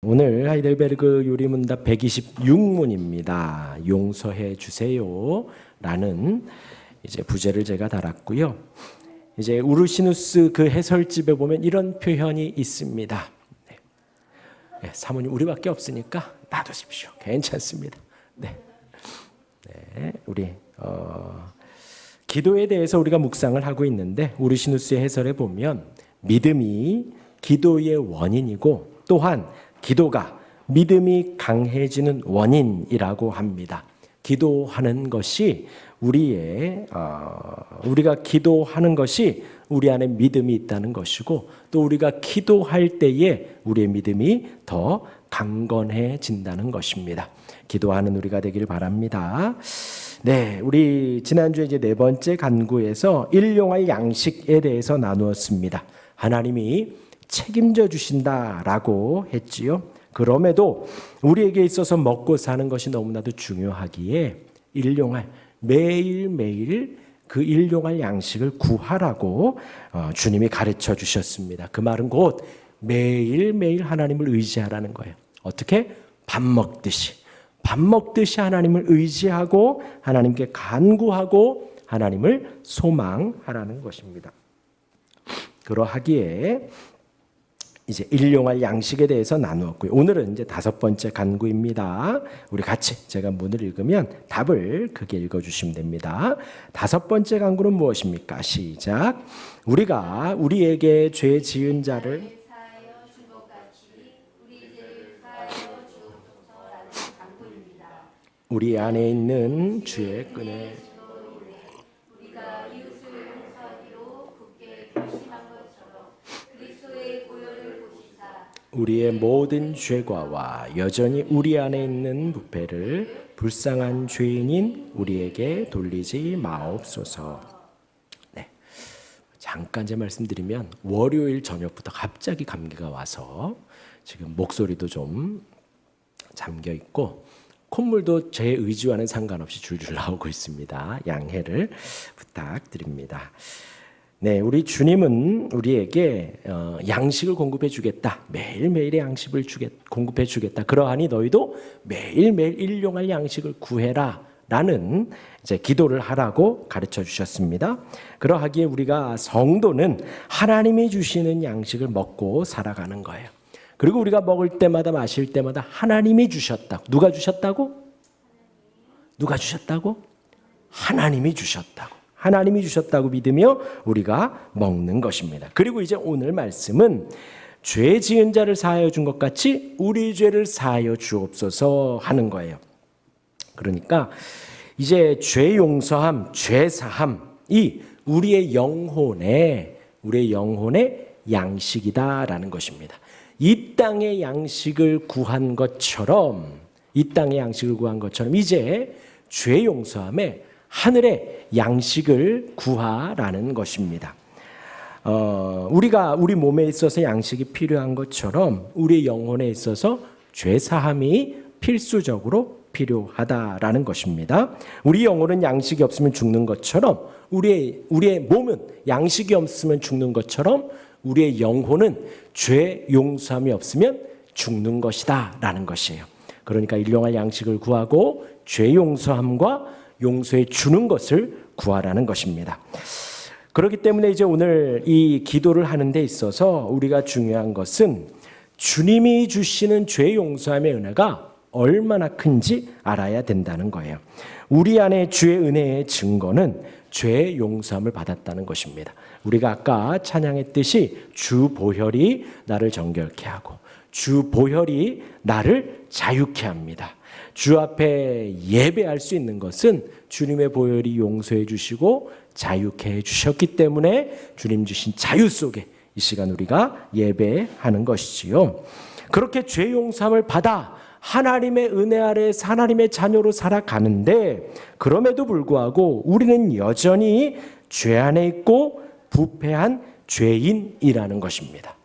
오늘 하이델베르그 요리문답 126문입니다. 용서해 주세요 라는 이제 부제를 제가 달았고요. 이제 우르시누스 그 해설집에 보면 이런 표현이 있습니다. 사모님 우리밖에 없으니까 놔두십시오. 괜찮습니다. 우리 기도에 대해서 우리가 묵상을 하고 있는데 우르시누스의 해설에 보면 믿음이 기도의 원인이고 또한 기도가 믿음이 강해지는 원인이라고 합니다. 기도하는 것이 우리가 기도하는 것이 우리 안에 믿음이 있다는 것이고 또 우리가 기도할 때에 우리의 믿음이 더 강건해진다는 것입니다. 기도하는 우리가 되길 바랍니다. 네, 우리 지난주에 이제 네 번째 간구에서 일용할 양식에 대해서 나누었습니다. 하나님이 책임져 주신다라고 했지요. 그럼에도 우리에게 있어서 먹고 사는 것이 너무나도 중요하기에 일용할 매일매일 그 일용할 양식을 구하라고 주님이 가르쳐 주셨습니다. 그 말은 곧 매일매일 하나님을 의지하라는 거예요. 어떻게? 밥 먹듯이 하나님을 의지하고 하나님께 간구하고 하나님을 소망하라는 것입니다. 그러하기에 이제 일용할 양식에 대해서 나누었고요. 오늘은 이제 다섯 번째 간구입니다. 우리 같이 제가 문을 읽으면 답을 크게 읽어주시면 됩니다. 다섯 번째 간구는 무엇입니까? 시작. 우리가 우리에게 죄 지은 자를 우리 안에 있는 죄의 끈을 우리의 모든 죄과와 여전히 우리 안에 있는 부패를 불쌍한 죄인인 우리에게 돌리지 마옵소서. 네, 잠깐 제 말씀드리면 월요일 저녁부터 갑자기 감기가 와서 지금 목소리도 좀 잠겨 있고 콧물도 제 의지와는 상관없이 줄줄 나오고 있습니다. 양해를 부탁드립니다. 네, 우리 주님은 우리에게 양식을 공급해 주겠다. 매일매일의 양식을 공급해 주겠다. 그러하니 너희도 매일매일 일용할 양식을 구해라. 라는 이제 기도를 하라고 가르쳐 주셨습니다. 그러하기에 우리가 성도는 하나님이 주시는 양식을 먹고 살아가는 거예요. 그리고 우리가 먹을 때마다 마실 때마다 하나님이 주셨다고. 누가 주셨다고? 누가 주셨다고? 하나님이 주셨다고. 하나님이 주셨다고 믿으며 우리가 먹는 것입니다. 그리고 이제 오늘 말씀은 죄 지은 자를 사하여 준 것 같이 우리 죄를 사하여 주옵소서 하는 거예요. 그러니까 이제 죄 용서함, 죄 사함이 우리의 영혼의 양식이다라는 것입니다. 이 땅의 양식을 구한 것처럼 이제 죄 용서함에 하늘의 양식을 구하라는 것입니다. 우리 몸에 있어서 양식이 필요한 것처럼 우리 영혼에 있어서 죄 사함이 필수적으로 필요하다라는 것입니다. 우리 영혼은 양식이 없으면 죽는 것처럼 우리의 몸은 양식이 없으면 죽는 것처럼 우리의 영혼은 죄 용서함이 없으면 죽는 것이다라는 것이에요. 그러니까 일용할 양식을 구하고 죄 용서함과 용서해 주는 것을 구하라는 것입니다. 그렇기 때문에 이제 오늘 이 기도를 하는 데 있어서 우리가 중요한 것은 주님이 주시는 죄 용서함의 은혜가 얼마나 큰지 알아야 된다는 거예요. 우리 안에 주의 은혜의 증거는 죄 용서함을 받았다는 것입니다. 우리가 아까 찬양했듯이 주 보혈이 나를 정결케 하고 주 보혈이 나를 자유케 합니다. 주 앞에 예배할 수 있는 것은 주님의 보혈이 용서해 주시고 자유케 해 주셨기 때문에 주님 주신 자유 속에 이 시간 우리가 예배하는 것이지요. 그렇게 죄 용서함을 받아 하나님의 은혜 아래에서 하나님의 자녀로 살아가는데 그럼에도 불구하고 우리는 여전히 죄 안에 있고 부패한 죄인이라는 것입니다.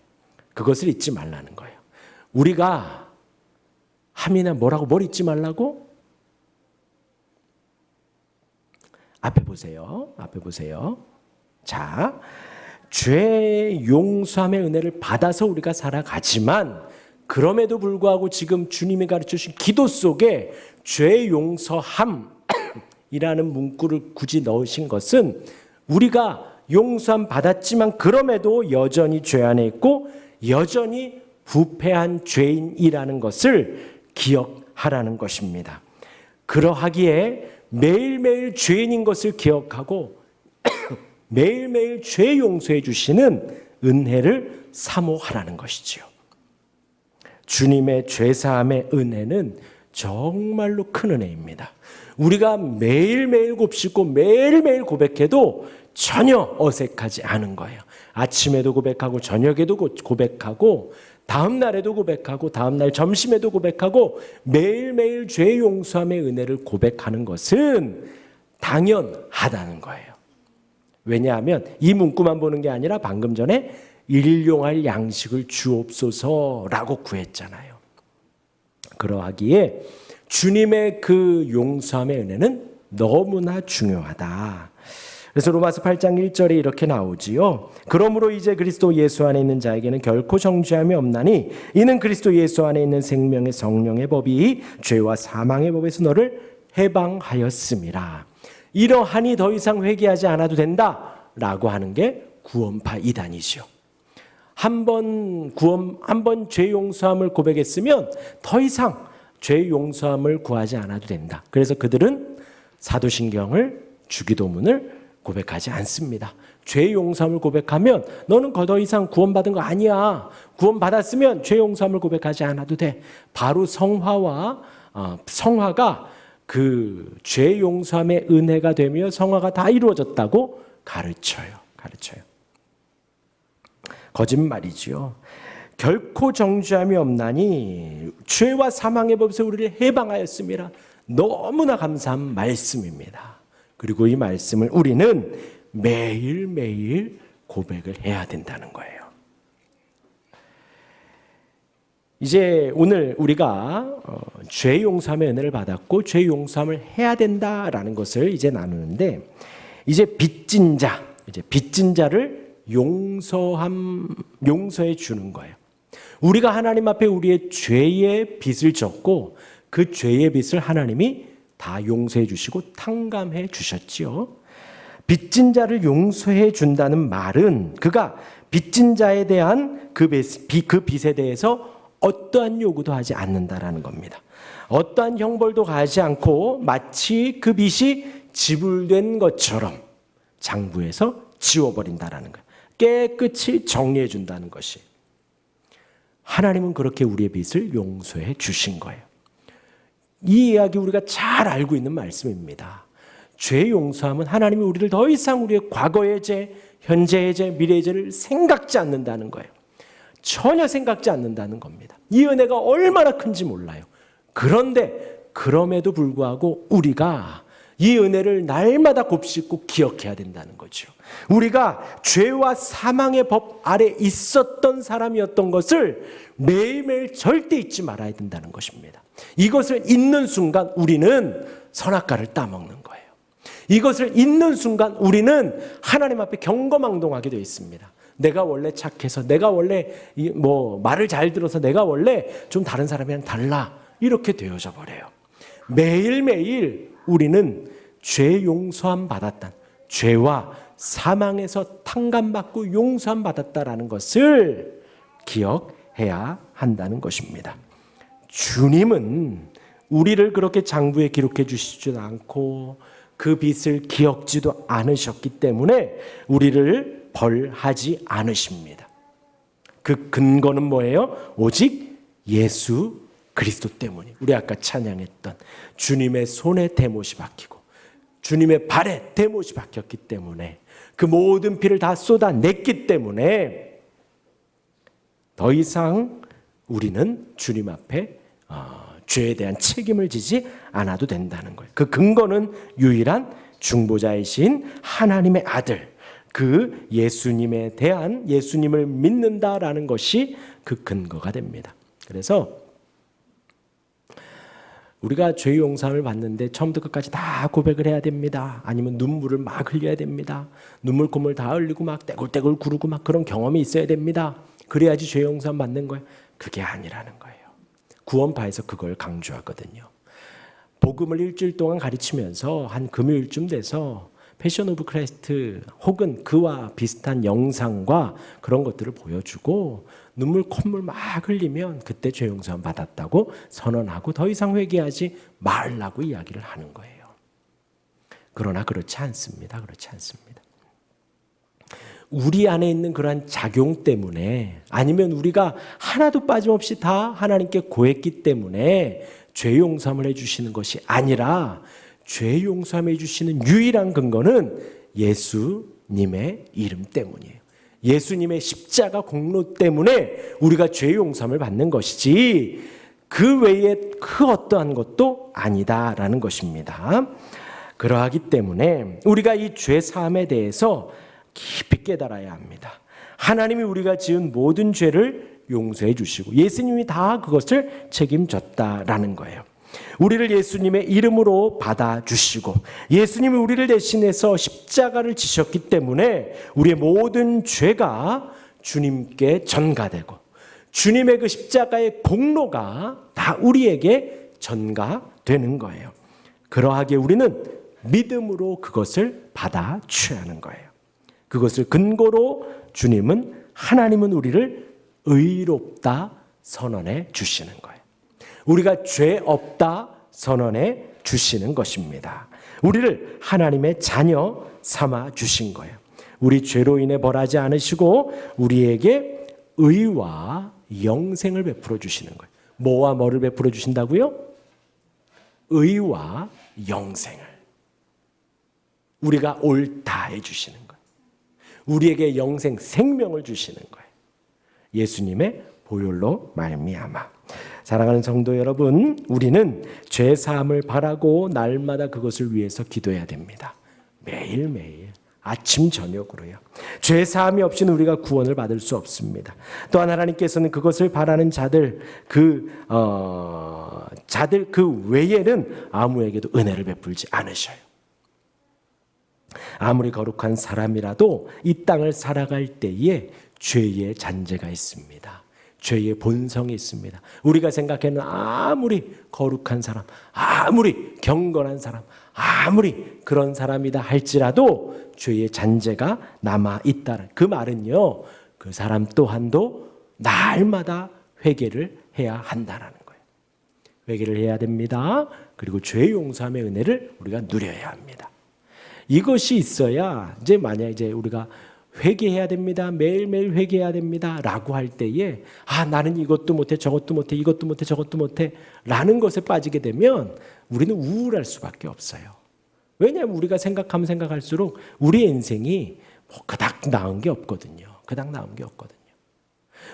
그것을 잊지 말라는 거예요. 우리가 함이나 뭐라고 뭘 잊지 말라고? 앞에 보세요. 자, 죄 용서함의 은혜를 받아서 우리가 살아가지만 그럼에도 불구하고 지금 주님이 가르쳐주신 기도 속에 죄 용서함이라는 문구를 굳이 넣으신 것은 우리가 용서함 받았지만 그럼에도 여전히 죄 안에 있고 여전히 부패한 죄인이라는 것을 기억하라는 것입니다. 그러하기에 매일매일 죄인인 것을 기억하고 매일매일 죄 용서해 주시는 은혜를 사모하라는 것이지요. 주님의 죄사함의 은혜는 정말로 큰 은혜입니다. 우리가 매일매일 곱씹고 매일매일 고백해도 전혀 어색하지 않은 거예요. 아침에도 고백하고 저녁에도 고백하고 다음 날에도 고백하고 다음 날 점심에도 고백하고 매일매일 죄 용서함의 은혜를 고백하는 것은 당연하다는 거예요. 왜냐하면 이 문구만 보는 게 아니라 방금 전에 일용할 양식을 주옵소서라고 구했잖아요. 그러하기에 주님의 그 용서함의 은혜는 너무나 중요하다. 그래서 로마서 8장 1절에 이렇게 나오지요. 그러므로 이제 그리스도 예수 안에 있는 자에게는 결코 정죄함이 없나니 이는 그리스도 예수 안에 있는 생명의 성령의 법이 죄와 사망의 법에서 너를 해방하였음이라. 이러하니 더 이상 회개하지 않아도 된다라고 하는 게 구원파 이단이죠. 한 번 죄 용서함을 고백했으면 더 이상 죄 용서함을 구하지 않아도 된다. 그래서 그들은 사도신경을 주기도문을 고백하지 않습니다. 죄 용서함을 고백하면 너는 더 이상 구원받은 거 아니야. 구원받았으면 죄 용서함을 고백하지 않아도 돼. 바로 성화가 그 죄 용서함의 은혜가 되며 성화가 다 이루어졌다고 가르쳐요. 거짓말이지요. 결코 정죄함이 없나니 죄와 사망의 법에서 우리를 해방하였습니다. 너무나 감사한 말씀입니다. 그리고 이 말씀을 우리는 매일매일 고백을 해야 된다는 거예요. 이제 오늘 우리가 죄 용서함의 은혜를 받았고 죄 용서함을 해야 된다라는 것을 이제 나누는데 이제 빚진 자를 용서해 주는 거예요. 우리가 하나님 앞에 우리의 죄의 빚을 졌고 그 죄의 빚을 하나님이 다 용서해 주시고 탕감해 주셨지요. 빚진 자를 용서해 준다는 말은 그가 빚진 자에 대한 그 빚에 대해서 어떠한 요구도 하지 않는다라는 겁니다. 어떠한 형벌도 가하지 않고 마치 그 빚이 지불된 것처럼 장부에서 지워버린다라는 거예요. 깨끗이 정리해 준다는 것이. 하나님은 그렇게 우리의 빚을 용서해 주신 거예요. 이 이야기 우리가 잘 알고 있는 말씀입니다. 죄 용서함은 하나님이 우리를 더 이상 우리의 과거의 죄, 현재의 죄, 미래의 죄를 생각지 않는다는 거예요. 전혀 생각지 않는다는 겁니다. 이 은혜가 얼마나 큰지 몰라요. 그런데 그럼에도 불구하고 우리가 이 은혜를 날마다 곱씹고 기억해야 된다는 거죠. 우리가 죄와 사망의 법 아래 있었던 사람이었던 것을 매일매일 절대 잊지 말아야 된다는 것입니다. 이것을 잊는 순간 우리는 선악과를 따먹는 거예요. 이것을 잊는 순간 우리는 하나님 앞에 경거망동하게 되어 있습니다. 내가 원래 착해서, 내가 원래 말을 잘 들어서, 내가 원래 좀 다른 사람이랑 달라, 이렇게 되어져 버려요. 매일매일 우리는 죄 용서함 받았다, 죄와 사망에서 탕감받고 용서함 받았다라는 것을 기억해야 한다는 것입니다. 주님은 우리를 그렇게 장부에 기록해 주시지도 않고 그 빚을 기억지도 않으셨기 때문에 우리를 벌하지 않으십니다. 그 근거는 뭐예요? 오직 예수 그리스도 때문이. 우리 아까 찬양했던 주님의 손에 대못이 박히고 주님의 발에 대못이 박혔기 때문에, 그 모든 피를 다 쏟아냈기 때문에 더 이상 우리는 주님 앞에 죄에 대한 책임을 지지 않아도 된다는 거예요. 그 근거는 유일한 중보자이신 하나님의 아들, 그 예수님에 대한, 예수님을 믿는다라는 것이 그 근거가 됩니다. 그래서 우리가 죄 용서함을 받는데 처음부터 끝까지 다 고백을 해야 됩니다. 아니면 눈물을 막 흘려야 됩니다. 눈물콧물 다 흘리고 막 떼굴떼굴 구르고 막 그런 경험이 있어야 됩니다. 그래야지 죄 용서함 받는 거예요. 그게 아니라는 거예요. 구원파에서 그걸 강조하거든요. 복음을 일주일 동안 가르치면서 한 금요일쯤 돼서 패션 오브 크라이스트 혹은 그와 비슷한 영상과 그런 것들을 보여주고 눈물 콧물 막 흘리면 그때 죄 용서 받았다고 선언하고 더 이상 회개하지 말라고 이야기를 하는 거예요. 그러나 그렇지 않습니다. 그렇지 않습니다. 우리 안에 있는 그러한 작용 때문에 아니면 우리가 하나도 빠짐없이 다 하나님께 고했기 때문에 죄 용서함을 해주시는 것이 아니라 죄 용서함을 해주시는 유일한 근거는 예수님의 이름 때문이에요. 예수님의 십자가 공로 때문에 우리가 죄 용서함을 받는 것이지 그 외에 그 어떠한 것도 아니다라는 것입니다. 그러하기 때문에 우리가 이 죄 사함에 대해서 깊이 깨달아야 합니다. 하나님이 우리가 지은 모든 죄를 용서해 주시고 예수님이 다 그것을 책임졌다라는 거예요. 우리를 예수님의 이름으로 받아주시고 예수님이 우리를 대신해서 십자가를 지셨기 때문에 우리의 모든 죄가 주님께 전가되고 주님의 그 십자가의 공로가 다 우리에게 전가되는 거예요. 그러하게 우리는 믿음으로 그것을 받아 취하는 거예요. 그것을 근거로 하나님은 우리를 의롭다 선언해 주시는 거예요. 우리가 죄 없다 선언해 주시는 것입니다. 우리를 하나님의 자녀 삼아 주신 거예요. 우리 죄로 인해 벌하지 않으시고 우리에게 의와 영생을 베풀어 주시는 거예요. 뭐와 뭐를 베풀어 주신다고요? 의와 영생을. 우리가 옳다 해 주시는 거예요. 우리에게 영생 생명을 주시는 거예요. 예수님의 보혈로 말미암아. 사랑하는 성도 여러분, 우리는 죄 사함을 바라고 날마다 그것을 위해서 기도해야 됩니다. 매일매일 아침 저녁으로요. 죄 사함이 없이는 우리가 구원을 받을 수 없습니다. 또한 하나님께서는 그것을 바라는 자들 그 외에는 아무에게도 은혜를 베풀지 않으셔요. 아무리 거룩한 사람이라도 이 땅을 살아갈 때에 죄의 잔재가 있습니다. 죄의 본성이 있습니다. 우리가 생각하는 아무리 거룩한 사람, 아무리 경건한 사람, 아무리 그런 사람이다 할지라도 죄의 잔재가 남아있다는 그 말은요, 그 사람 또한도 날마다 회개를 해야 한다는 거예요. 회개를 해야 됩니다. 그리고 죄 용서함의 은혜를 우리가 누려야 합니다. 이것이 있어야 이제 만약 이제 우리가 회개해야 됩니다. 매일매일 회개해야 됩니다. 라고 할 때에 나는 이것도 못해 저것도 못해 이것도 못해 저것도 못해 라는 것에 빠지게 되면 우리는 우울할 수밖에 없어요. 왜냐하면 우리가 생각하면 생각할수록 우리의 인생이 그닥 나은 게 없거든요. 그닥 나은 게 없거든요.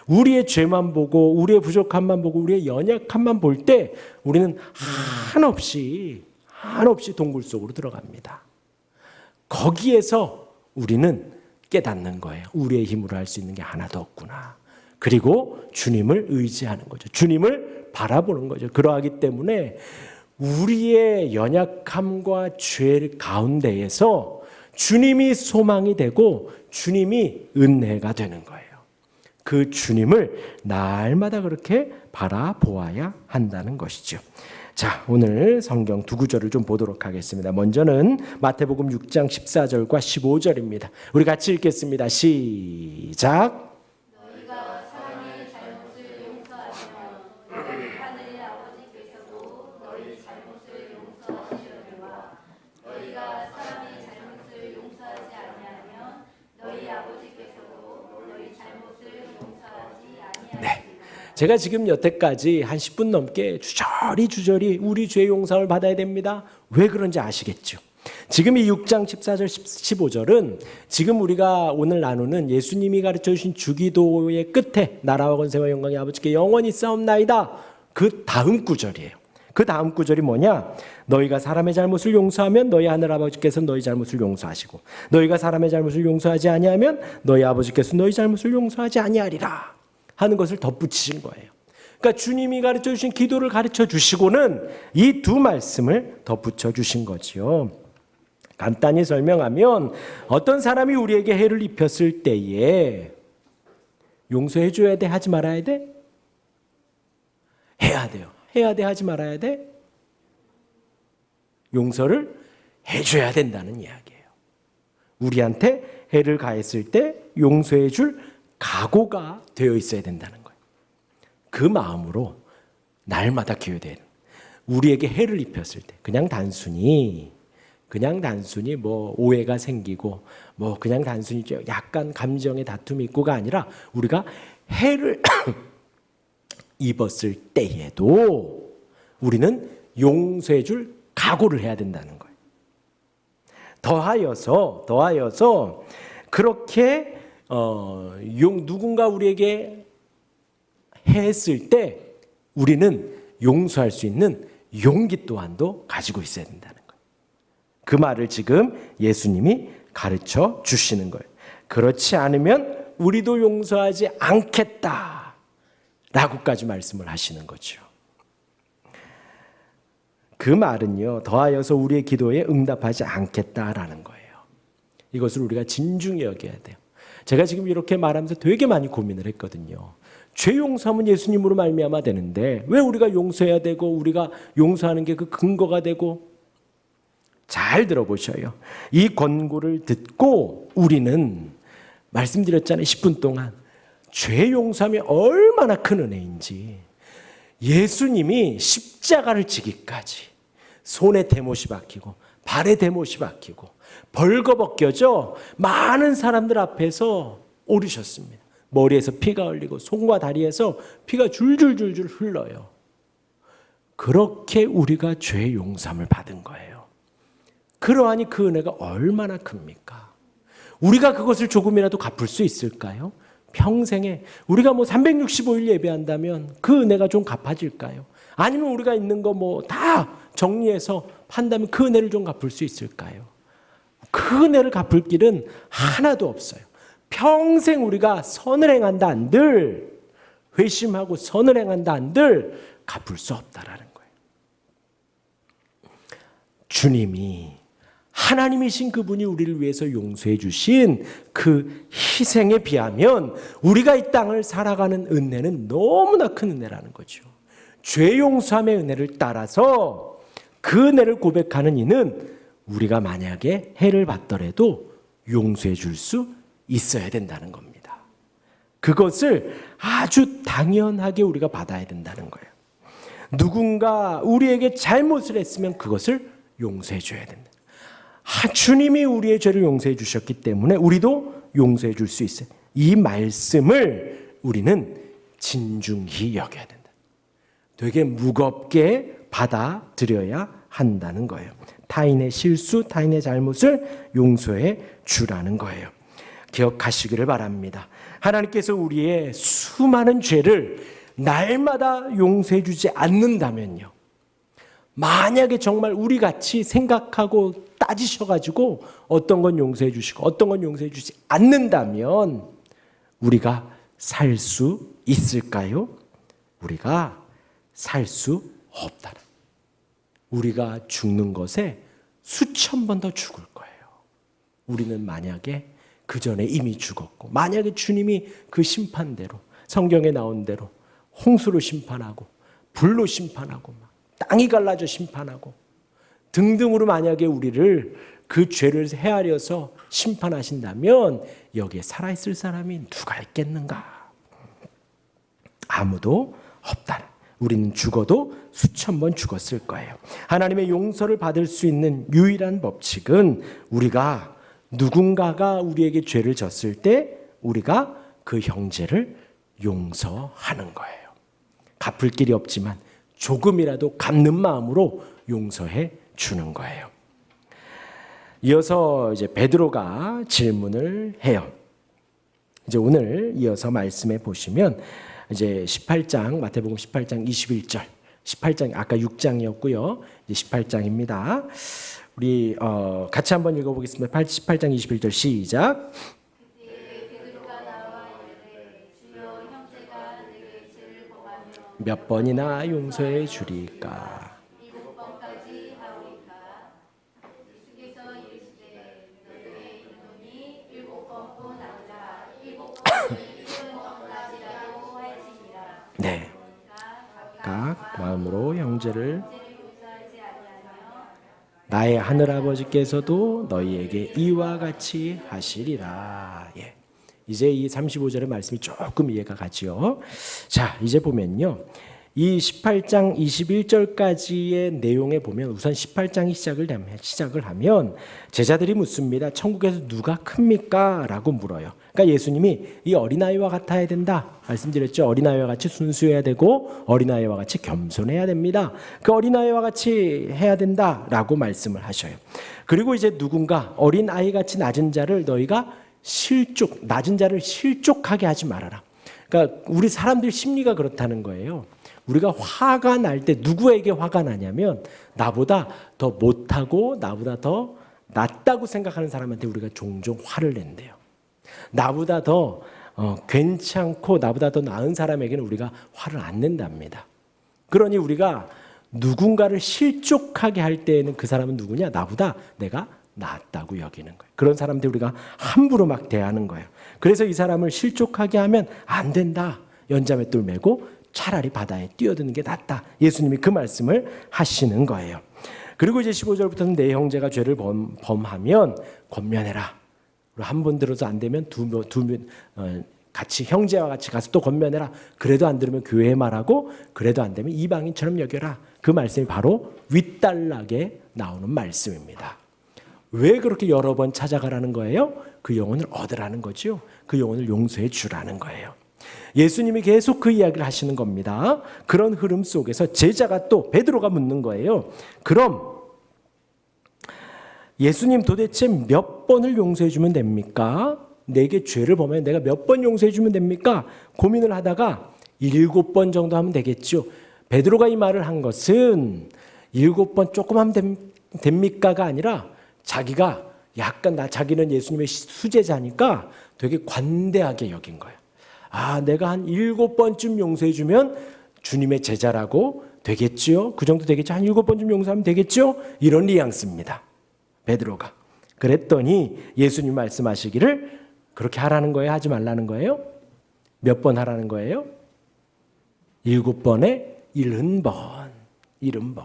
우리의 죄만 보고 우리의 부족함만 보고 우리의 연약함만 볼 때 우리는 한없이 동굴 속으로 들어갑니다. 거기에서 우리는 깨닫는 거예요. 우리의 힘으로 할 수 있는 게 하나도 없구나. 그리고 주님을 의지하는 거죠. 주님을 바라보는 거죠. 그러하기 때문에 우리의 연약함과 죄 가운데에서 주님이 소망이 되고 주님이 은혜가 되는 거예요. 그 주님을 날마다 그렇게 바라보아야 한다는 것이죠. 자, 오늘 성경 두 구절을 좀 보도록 하겠습니다. 먼저는 마태복음 6장 14절과 15절입니다. 우리 같이 읽겠습니다. 시작. 너희가 사람의 잘못을 용서하면 하늘의 아버지께서도 너희 잘못을 용서하시려니와 너희가 사람의 잘못을 용서하지 아니하면 너희 아버지께서도 너희 잘못을 용서하지 아니하리라. 네. 제가 지금 여태까지 한 10분 넘게 주저리 우리 죄 용서를 받아야 됩니다. 왜 그런지 아시겠죠? 지금 이 6장 14절 15절은 지금 우리가 오늘 나누는 예수님이 가르쳐 주신 주기도의 끝에 나라와 권세와 영광이 아버지께 영원히 싸움나이다. 그 다음 구절이에요. 그 다음 구절이 뭐냐? 너희가 사람의 잘못을 용서하면 너희 하늘 아버지께서 너희 잘못을 용서하시고 너희가 사람의 잘못을 용서하지 아니하면 너희 아버지께서 너희 잘못을 용서하지 아니하리라 하는 것을 덧붙이신 거예요. 그러니까 주님이 가르쳐 주신 기도를 가르쳐 주시고는 이 두 말씀을 덧붙여 주신 거지요. 간단히 설명하면 어떤 사람이 우리에게 해를 입혔을 때에 용서해 줘야 돼? 하지 말아야 돼? 해야 돼요. 해야 돼, 하지 말아야 돼? 용서를 해줘야 된다는 이야기예요. 우리한테 해를 가했을 때 용서해 줄 각오가 되어 있어야 된다는 거예요. 그 마음으로 날마다 기회되는, 우리에게 해를 입혔을 때 그냥 단순히 뭐 오해가 생기고 뭐 그냥 단순히 약간 감정의 다툼이 있고가 아니라 우리가 해를 입었을 때에도 우리는 용서해 줄 각오를 해야 된다는 거예요. 더하여서 그렇게 누군가 우리에게 했을 때 우리는 용서할 수 있는 용기 또한도 가지고 있어야 된다는 거예요. 그 말을 지금 예수님이 가르쳐 주시는 거예요. 그렇지 않으면 우리도 용서하지 않겠다라고까지 말씀을 하시는 거죠. 그 말은요, 더하여서 우리의 기도에 응답하지 않겠다라는 거예요. 이것을 우리가 진중히 여겨야 돼요. 제가 지금 이렇게 말하면서 되게 많이 고민을 했거든요. 죄 용서하면 예수님으로 말미암아 되는데 왜 우리가 용서해야 되고 우리가 용서하는 게 그 근거가 되고, 잘 들어보셔요. 이 권고를 듣고 우리는 말씀드렸잖아요. 10분 동안 죄 용서함이 얼마나 큰 은혜인지, 예수님이 십자가를 지기까지 손에 대못이 박히고 발에 대못이 박히고 벌거벗겨져 많은 사람들 앞에서 오르셨습니다. 머리에서 피가 흘리고 손과 다리에서 피가 줄줄줄줄 흘러요. 그렇게 우리가 죄 용서함을 받은 거예요. 그러하니 그 은혜가 얼마나 큽니까? 우리가 그것을 조금이라도 갚을 수 있을까요? 평생에 우리가 뭐 365일 예배한다면 그 은혜가 좀 갚아질까요? 아니면 우리가 있는 거 뭐 다 정리해서 판다면 그 은혜를 좀 갚을 수 있을까요? 그 은혜를 갚을 길은 하나도 없어요. 평생 우리가 선을 행한다 한들, 회심하고 선을 행한다 한들 갚을 수 없다라는 거예요. 주님이, 하나님이신 그분이 우리를 위해서 용서해 주신 그 희생에 비하면 우리가 이 땅을 살아가는 은혜는 너무나 큰 은혜라는 거죠. 죄 용서함의 은혜를 따라서 그 은혜를 고백하는 이는 우리가 만약에 해를 받더라도 용서해 줄 수 있어야 된다는 겁니다. 그것을 아주 당연하게 우리가 받아야 된다는 거예요. 누군가 우리에게 잘못을 했으면 그것을 용서해 줘야 된다. 주님이 우리의 죄를 용서해 주셨기 때문에 우리도 용서해 줄 수 있어요. 이 말씀을 우리는 진중히 여겨야 된다. 되게 무겁게 받아들여야 한다는 거예요. 타인의 실수, 타인의 잘못을 용서해 주라는 거예요. 기억하시기를 바랍니다. 하나님께서 우리의 수많은 죄를 날마다 용서해 주지 않는다면요, 만약에 정말 우리같이 생각하고 따지셔가지고 어떤 건 용서해 주시고 어떤 건 용서해 주지 않는다면 우리가 살 수 있을까요? 우리가 살 수 없다. 우리가 죽는 것에 수천 번 더 죽을 거예요. 우리는 만약에 그 전에 이미 죽었고, 만약에 주님이 그 심판대로, 성경에 나온 대로 홍수로 심판하고 불로 심판하고 땅이 갈라져 심판하고 등등으로 만약에 우리를 그 죄를 헤아려서 심판하신다면 여기에 살아있을 사람이 누가 있겠는가? 아무도 없다. 우리는 죽어도 수천 번 죽었을 거예요. 하나님의 용서를 받을 수 있는 유일한 법칙은 우리가 누군가가 우리에게 죄를 졌을 때 우리가 그 형제를 용서하는 거예요. 갚을 길이 없지만 조금이라도 갚는 마음으로 용서해 주는 거예요. 이어서 이제 베드로가 질문을 해요. 이제 오늘 이어서 말씀해 보시면 이제 18장, 마태복음 18장 21절, 18장 아까 6장이었고요. 이제 18장입니다. 우리 같이 한번 읽어보겠습니다. 18장 21절 시작. 몇 번이나 용서해 주리까? 네. 각 마음으로 형제를 나의 하늘아버지께서도 너희에게 이와 같이 하시리라. 예. 이제 이 35절의 말씀이 조금 이해가 가죠. 자, 이제 보면요. 이 18장 21절까지의 내용에 보면 우선 18장이 시작을 하면 제자들이 묻습니다. 천국에서 누가 큽니까? 라고 물어요. 그러니까 예수님이 이 어린아이와 같아야 된다. 말씀드렸죠. 어린아이와 같이 순수해야 되고 어린아이와 같이 겸손해야 됩니다. 그 어린아이와 같이 해야 된다라고 말씀을 하셔요. 그리고 이제 누군가 어린아이같이 낮은 자를 너희가 낮은 자를 실족하게 하지 말아라. 그러니까 우리 사람들 심리가 그렇다는 거예요. 우리가 화가 날 때 누구에게 화가 나냐면 나보다 더 못하고 나보다 더 낫다고 생각하는 사람한테 우리가 종종 화를 낸대요. 나보다 더 괜찮고 나보다 더 나은 사람에게는 우리가 화를 안 낸답니다. 그러니 우리가 누군가를 실족하게 할 때에는 그 사람은 누구냐? 나보다 내가 낫다고 여기는 거예요. 그런 사람들 우리가 함부로 막 대하는 거예요. 그래서 이 사람을 실족하게 하면 안 된다. 연자맷돌 메고 차라리 바다에 뛰어드는 게 낫다. 예수님이 그 말씀을 하시는 거예요. 그리고 이제 15절부터는 내 형제가 죄를 범하면 권면해라. 한 번 들어서 안 되면 같이 형제와 같이 가서 또 권면해라. 그래도 안 들으면 교회에 말하고 그래도 안 되면 이방인처럼 여겨라. 그 말씀이 바로 윗단락에 나오는 말씀입니다. 왜 그렇게 여러 번 찾아가라는 거예요? 그 영혼을 얻으라는 거죠. 그 영혼을 용서해 주라는 거예요. 예수님이 계속 그 이야기를 하시는 겁니다. 그런 흐름 속에서 제자가 또 베드로가 묻는 거예요. 그럼 예수님 도대체 몇 번을 용서해 주면 됩니까? 내게 죄를 범하면 내가 몇 번 용서해 주면 됩니까? 고민을 하다가 7번 정도 하면 되겠죠. 베드로가 이 말을 한 것은 7번 조금 하면 됩니까가 아니라 자기가 자기는 예수님의 수제자니까 되게 관대하게 여긴 거예요. 내가 한 7번쯤 용서해 주면 주님의 제자라고 되겠죠. 그 정도 되겠죠. 한 7번쯤 용서하면 되겠죠. 이런 뉘앙스입니다. 베드로가. 그랬더니 예수님 말씀하시기를 그렇게 하라는 거예요? 하지 말라는 거예요? 몇 번 하라는 거예요? 7번에 70번.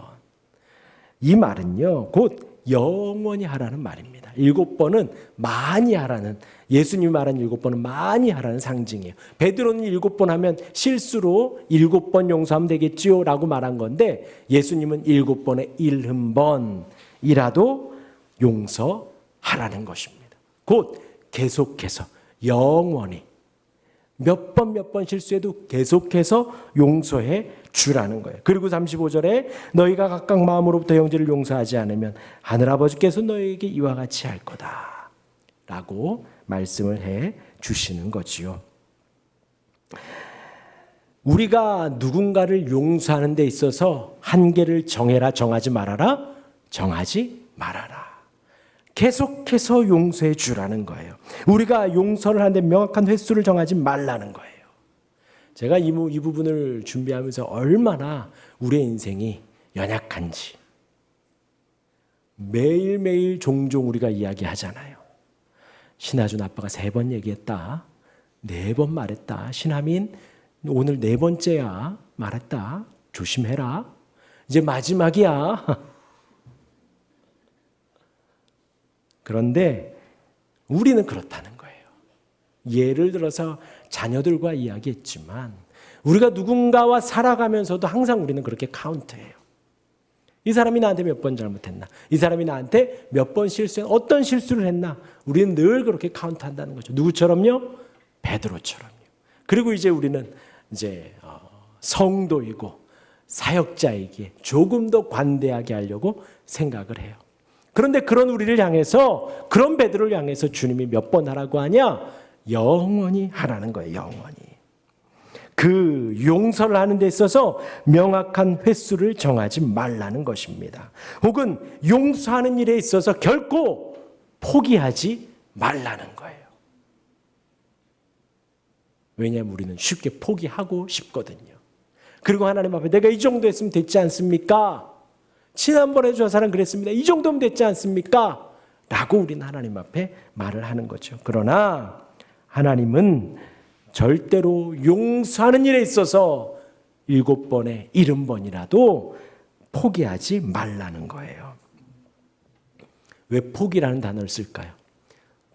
이 말은요, 곧 영원히 하라는 말입니다. 7번은 많이 하라는, 예수님이 말한 7번은 많이 하라는 상징이에요. 베드로는 7번 하면 실수로 7번 용서하면 되겠지요 라고 말한 건데 예수님은 7번에 70번이라도 용서하라는 것입니다. 곧 계속해서 영원히 몇 번 실수해도 계속해서 용서해 주라는 거예요. 그리고 35절에 너희가 각각 마음으로부터 형제를 용서하지 않으면 하늘아버지께서 너희에게 이와 같이 할 거다 라고 말씀을 해 주시는 거지요. 우리가 누군가를 용서하는 데 있어서 한계를 정해라, 정하지 말아라, 정하지 말아라. 계속해서 용서해 주라는 거예요. 우리가 용서를 하는데 명확한 횟수를 정하지 말라는 거예요. 제가 이 부분을 준비하면서 얼마나 우리의 인생이 연약한지 매일매일 종종 우리가 이야기하잖아요. 신하준 아빠가 3번 얘기했다. 4번 말했다. 신하민 오늘 4번째야. 말했다. 조심해라. 이제 마지막이야. 그런데 우리는 그렇다는 거예요. 예를 들어서 자녀들과 이야기했지만 우리가 누군가와 살아가면서도 항상 우리는 그렇게 카운트해요. 이 사람이 나한테 몇 번 잘못했나? 이 사람이 나한테 몇 번 실수했나? 어떤 실수를 했나? 우리는 늘 그렇게 카운트한다는 거죠. 누구처럼요? 베드로처럼요. 그리고 이제 우리는 이제 성도이고 사역자에게 조금 더 관대하게 하려고 생각을 해요. 그런데 그런 우리를 향해서, 그런 베드로를 향해서 주님이 몇 번 하라고 하냐? 영원히 하라는 거예요. 영원히. 그 용서를 하는 데 있어서 명확한 횟수를 정하지 말라는 것입니다. 혹은 용서하는 일에 있어서 결코 포기하지 말라는 거예요. 왜냐하면 우리는 쉽게 포기하고 싶거든요. 그리고 하나님 앞에 내가 이 정도 했으면 됐지 않습니까? 지난번에 저 사람 그랬습니다. 이 정도면 됐지 않습니까? 라고 우리는 하나님 앞에 말을 하는 거죠. 그러나 하나님은 절대로 용서하는 일에 있어서 7번에 70번이라도 포기하지 말라는 거예요. 왜 포기라는 단어를 쓸까요?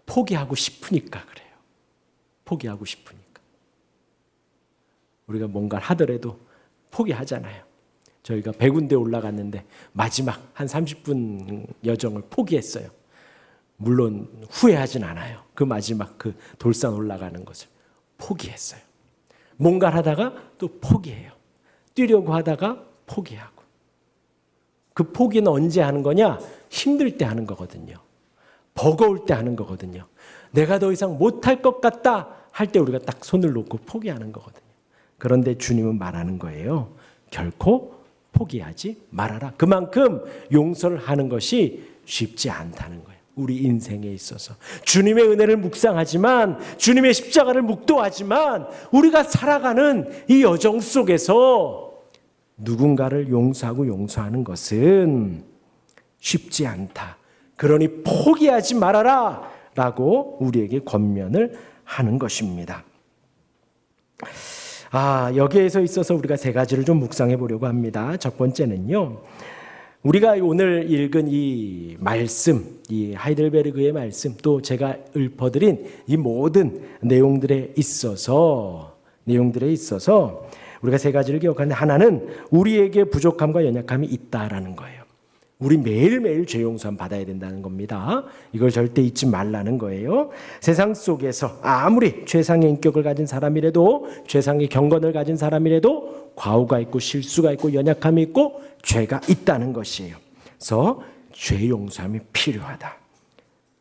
포기하고 싶으니까 그래요. 포기하고 싶으니까. 우리가 뭔가를 하더라도 포기하잖아요. 저희가 100군데 올라갔는데 마지막 한 30분 여정을 포기했어요. 물론 후회하진 않아요. 그 마지막 그 돌산 올라가는 것을 포기했어요. 뭔가를 하다가 또 포기해요. 뛰려고 하다가 포기하고. 그 포기는 언제 하는 거냐? 힘들 때 하는 거거든요. 버거울 때 하는 거거든요. 내가 더 이상 못할 것 같다 할 때 우리가 딱 손을 놓고 포기하는 거거든요. 그런데 주님은 말하는 거예요. 결코 포기하지 말아라. 그만큼 용서를 하는 것이 쉽지 않다는 거예요. 우리 인생에 있어서 주님의 은혜를 묵상하지만 주님의 십자가를 묵도하지만 우리가 살아가는 이 여정 속에서 누군가를 용서하고 용서하는 것은 쉽지 않다. 그러니 포기하지 말아라 라고 우리에게 권면을 하는 것입니다. 여기에서 있어서 우리가 세 가지를 좀 묵상해 보려고 합니다. 첫 번째는요. 우리가 오늘 읽은 이 말씀, 이 하이델베르그의 말씀, 또 제가 읊어드린 이 모든 내용들에 있어서 우리가 세 가지를 기억하는데, 하나는 우리에게 부족함과 연약함이 있다라는 거예요. 우리 매일매일 죄 용서함 받아야 된다는 겁니다. 이걸 절대 잊지 말라는 거예요. 세상 속에서 아무리 최상의 인격을 가진 사람이라도, 최상의 경건을 가진 사람이라도 과오가 있고 실수가 있고 연약함이 있고 죄가 있다는 것이에요. 그래서 죄 용서함이 필요하다.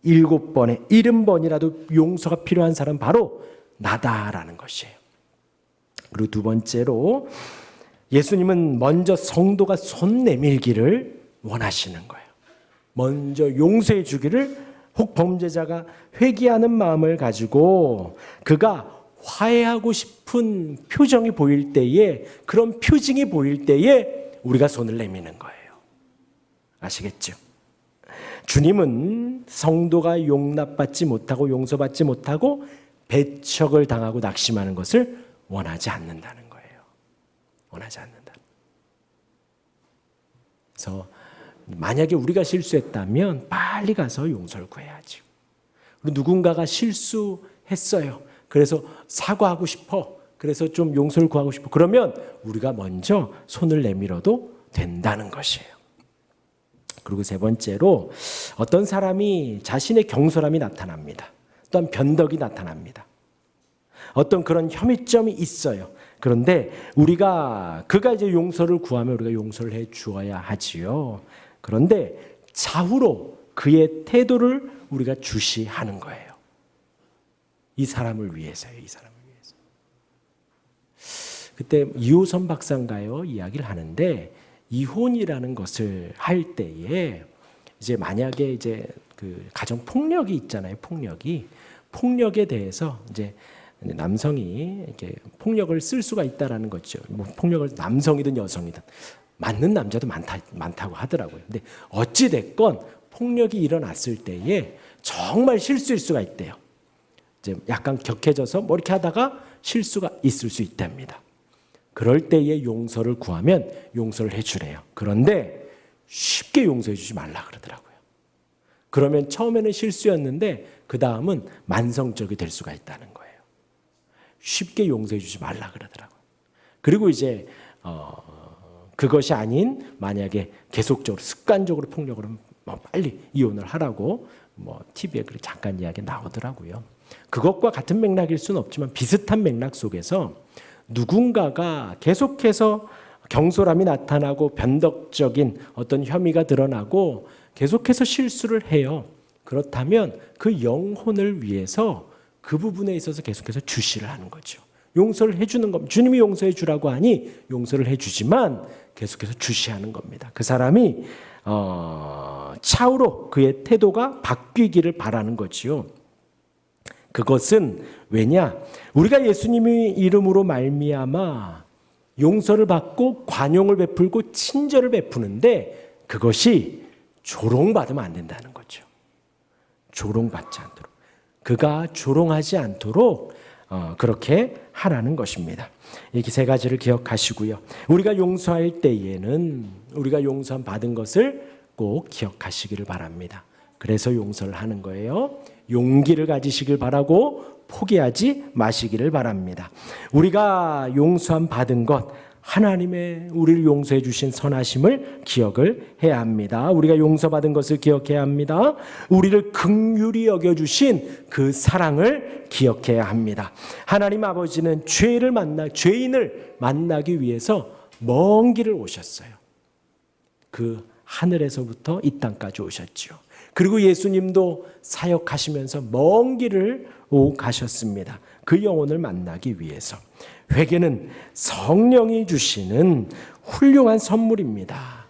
7번에 70번이라도 용서가 필요한 사람 바로 나다라는 것이에요. 그리고 두 번째로 예수님은 먼저 성도가 손 내밀기를 원하시는 거예요. 먼저 용서해 주기를, 혹 범죄자가 회개하는 마음을 가지고 그가 화해하고 싶은 표정이 보일 때에, 그런 표징이 보일 때에 우리가 손을 내미는 거예요. 아시겠죠? 주님은 성도가 용납받지 못하고 용서받지 못하고 배척을 당하고 낙심하는 것을 원하지 않는다는 거예요. 원하지 않는다. 그래서 만약에 우리가 실수했다면 빨리 가서 용서를 구해야죠. 그리고 누군가가 실수했어요. 그래서 사과하고 싶어. 그래서 좀 용서를 구하고 싶어. 그러면 우리가 먼저 손을 내밀어도 된다는 것이에요. 그리고 세 번째로 어떤 사람이 자신의 경솔함이 나타납니다. 또한 변덕이 나타납니다. 어떤 그런 혐의점이 있어요. 그런데 그가 이제 용서를 구하면 우리가 용서를 해 주어야 하지요. 그런데 좌우로 그의 태도를 우리가 주시하는 거예요. 이 사람을 위해서요. 이 사람을 위해서. 그때 이호선 박사인가요? 이야기를 하는데, 이혼이라는 것을 할 때에 이제 만약에 이제 그 가정 폭력이 있잖아요. 폭력에 대해서 이제 남성이 이렇게 폭력을 쓸 수가 있다라는 거죠. 뭐 폭력을 남성이든 여성이든 맞는 남자도 많다고 하더라고요. 근데 어찌 됐건 폭력이 일어났을 때에 정말 실수일 수가 있대요. 이제 약간 격해져서 뭐 이렇게 하다가 실수가 있을 수 있답니다. 그럴 때에 용서를 구하면 용서를 해주래요. 그런데 쉽게 용서해 주지 말라 그러더라고요. 그러면 처음에는 실수였는데 그 다음은 만성적이 될 수가 있다는 거예요. 쉽게 용서해 주지 말라 그러더라고요. 그리고 이제 그것이 아닌 만약에 계속적으로 습관적으로 폭력을 하면 빨리 이혼을 하라고 TV에 그렇게 잠깐 이야기 나오더라고요. 그것과 같은 맥락일 수는 없지만 비슷한 맥락 속에서 누군가가 계속해서 경솔함이 나타나고 변덕적인 어떤 혐의가 드러나고 계속해서 실수를 해요. 그렇다면 그 영혼을 위해서 그 부분에 있어서 계속해서 주시를 하는 거죠. 용서를 해주는 겁니다. 주님이 용서해 주라고 하니 용서를 해주지만 계속해서 주시하는 겁니다. 그 사람이 차후로 그의 태도가 바뀌기를 바라는 거지요. 그것은 왜냐? 우리가 예수님의 이름으로 말미암아 용서를 받고 관용을 베풀고 친절을 베푸는데 그것이 조롱받으면 안 된다는 거죠. 조롱받지 않도록. 그가 조롱하지 않도록 그렇게 하라는 것입니다. 이렇게 세 가지를 기억하시고요. 우리가 용서할 때에는 우리가 용서 받은 것을 꼭 기억하시기를 바랍니다. 그래서 용서를 하는 거예요. 용기를 가지시길 바라고 포기하지 마시기를 바랍니다. 우리가 용서함 받은 것, 하나님의 우리를 용서해 주신 선하심을 기억을 해야 합니다. 우리가 용서받은 것을 기억해야 합니다. 우리를 긍휼히 여겨주신 그 사랑을 기억해야 합니다. 하나님 아버지는 죄인을 만나기 위해서 먼 길을 오셨어요. 그 하늘에서부터 이 땅까지 오셨죠. 그리고 예수님도 사역하시면서 먼 길을 가셨습니다. 그 영혼을 만나기 위해서. 회개는 성령이 주시는 훌륭한 선물입니다.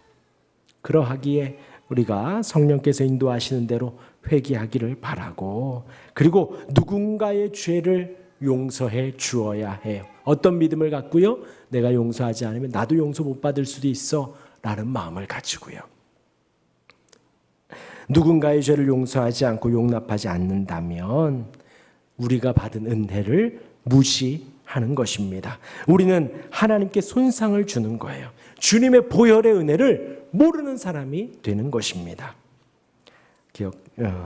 그러하기에 우리가 성령께서 인도하시는 대로 회개하기를 바라고, 그리고 누군가의 죄를 용서해 주어야 해요. 어떤 믿음을 갖고요? 내가 용서하지 않으면 나도 용서 못 받을 수도 있어 라는 마음을 가지고요. 누군가의 죄를 용서하지 않고 용납하지 않는다면 우리가 받은 은혜를 무시하는 것입니다. 우리는 하나님께 손상을 주는 거예요. 주님의 보혈의 은혜를 모르는 사람이 되는 것입니다.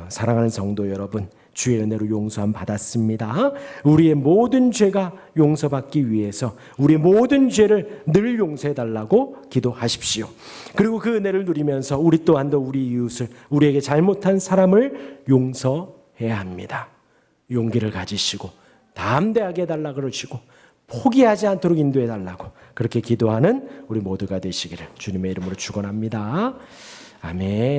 사랑하는 성도 여러분, 주의 은혜로 용서함 받았습니다. 우리의 모든 죄가 용서받기 위해서 우리의 모든 죄를 늘 용서해 달라고 기도하십시오. 그리고 그 은혜를 누리면서 우리 또한도 우리 이웃을, 우리에게 잘못한 사람을 용서해야 합니다. 용기를 가지시고 담대하게 해달라 그러시고 포기하지 않도록 인도해 달라고 그렇게 기도하는 우리 모두가 되시기를 주님의 이름으로 축원합니다. 아멘.